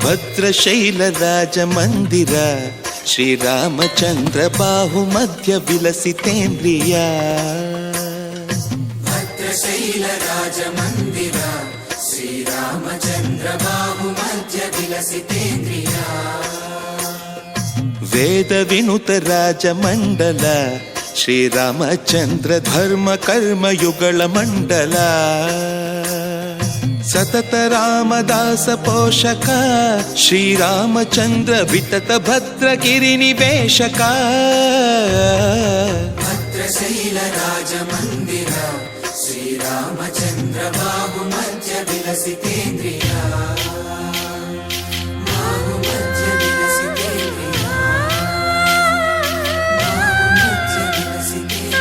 ಭದ್ರಶೈಲ ರಾಜ ಮಂದಿರ ಶ್ರೀರಾಮಚಂದ್ರ ಬಾಹು ಮಧ್ಯ ವಿಲಸಿತೇಂದ್ರಿಯ. ಭದ್ರಶೈಲ ರಾಜ ಮಂದಿರ ಶ್ರೀರಾಮಚಂದ್ರ ಬಾಹು ಮಧ್ಯ ವಿಲಸಿತೇಂದ್ರಿಯ. ವೇದ ವಿನುತ ರಾಜ ಮಂಡಲ ಶ್ರೀರಾಮಚಂದ್ರ ಧರ್ಮ ಕರ್ಮ ಯುಗಳ ಮಂಡಲ. ಸತತ ರಾಮದಾಸ ಪೋಷಕ ಶ್ರೀರಾಮಚಂದ್ರ ವಿತತ ಭದ್ರಗಿರಿ ನಿವೇಶಕ. ಭದ್ರಶೈಲ ರಾಜ ಮಂದಿರ ಶ್ರೀರಾಮಚಂದ್ರ ಬಾಹು ಮಧ್ಯ ವಿಲಸಿತೇಂದ್ರಿಯ. ಬಾಹು ಮಧ್ಯ ವಿಲಸಿತೇಂದ್ರಿಯ. ಬಾಹು ಮಧ್ಯ ವಿಲಸಿತೇಂದ್ರಿಯ.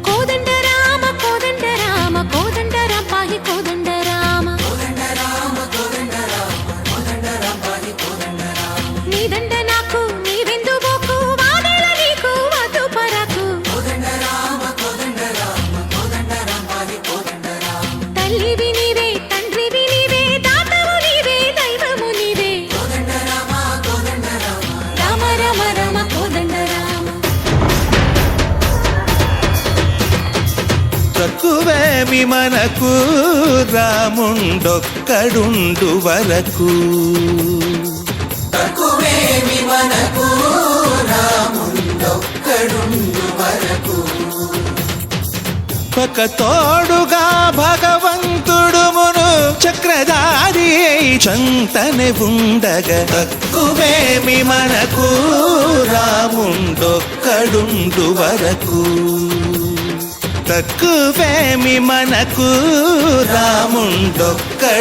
కోదండ రామ కోదండ రామ కోదండ రామ పాహి కోదండ రామ కోదండ రామ కోదండ రామ కోదండ రామ పాహి కోదండ రామ. నీదండ నాకు నీవెందు బోకు వాదేల నీకు వద్దు పరకు. కోదండ రామ కోదండ రామ కోదండ రామ పాహి కోదండ రామ. తల్లివి నీవే తండ్రివి నీవే దాతవు నీవే దైవము నీవే. కోదండ రామ కోదండ రామ రామ రామ రామ కోదండ రామ. తక్కువేమి మనకు రాముండొక్కడుండు వరకు. తక్కువేమి మనకు రాముండొక్కడుండు వరకు. ఒక తోడుగా భగవంతుడు మును చక్రధారి చంతనే ఉండగా. తక్కువేమి మనకు రాముండొక్కడుండు వరకు. తక్కువేమి మనకు రాముండొక్కడుండు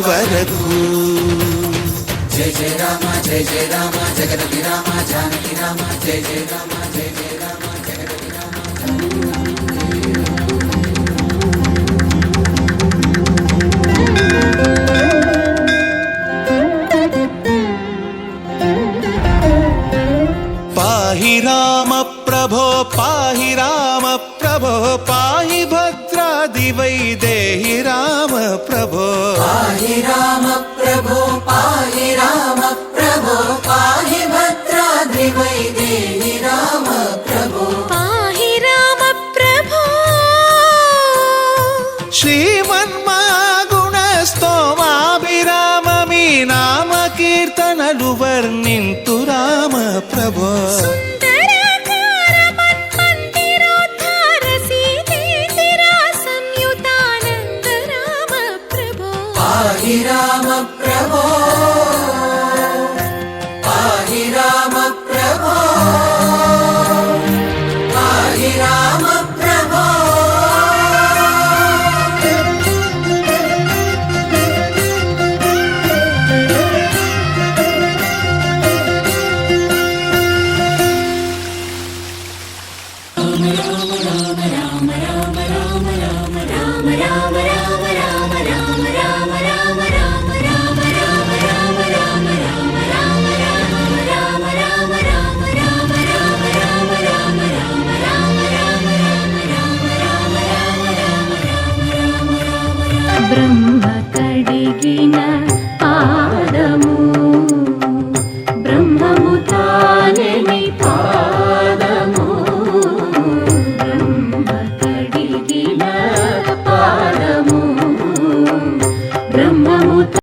వరకు. జయ జయ రామ జయ జయ రామ జగదపి రామ జానకి రామ జయ జయ రామ జయ జయ రామ జగదపి రామ. పాహి రామ ప్రభో పాహి రామ ప్రభో పాహి భద్రాది వైదేహి రామ ప్రభో. పాహి రామ ప్రభో పాహి రామ ప్రభో పాహి భద్రాద్రి వైదేహి రామ ప్రభో. పాహి రామ ప్రభో శ్రీమన్మాగుణ స్తోమాభిరామ మీ నామ కీర్తనలు వర్ణింతు రామ ప్రభో. సుందరాకార మన్మందిరోద్ధార సీతేందిరా సంయుతానంద రామ ప్రభో. పాహి రామ ప్రభో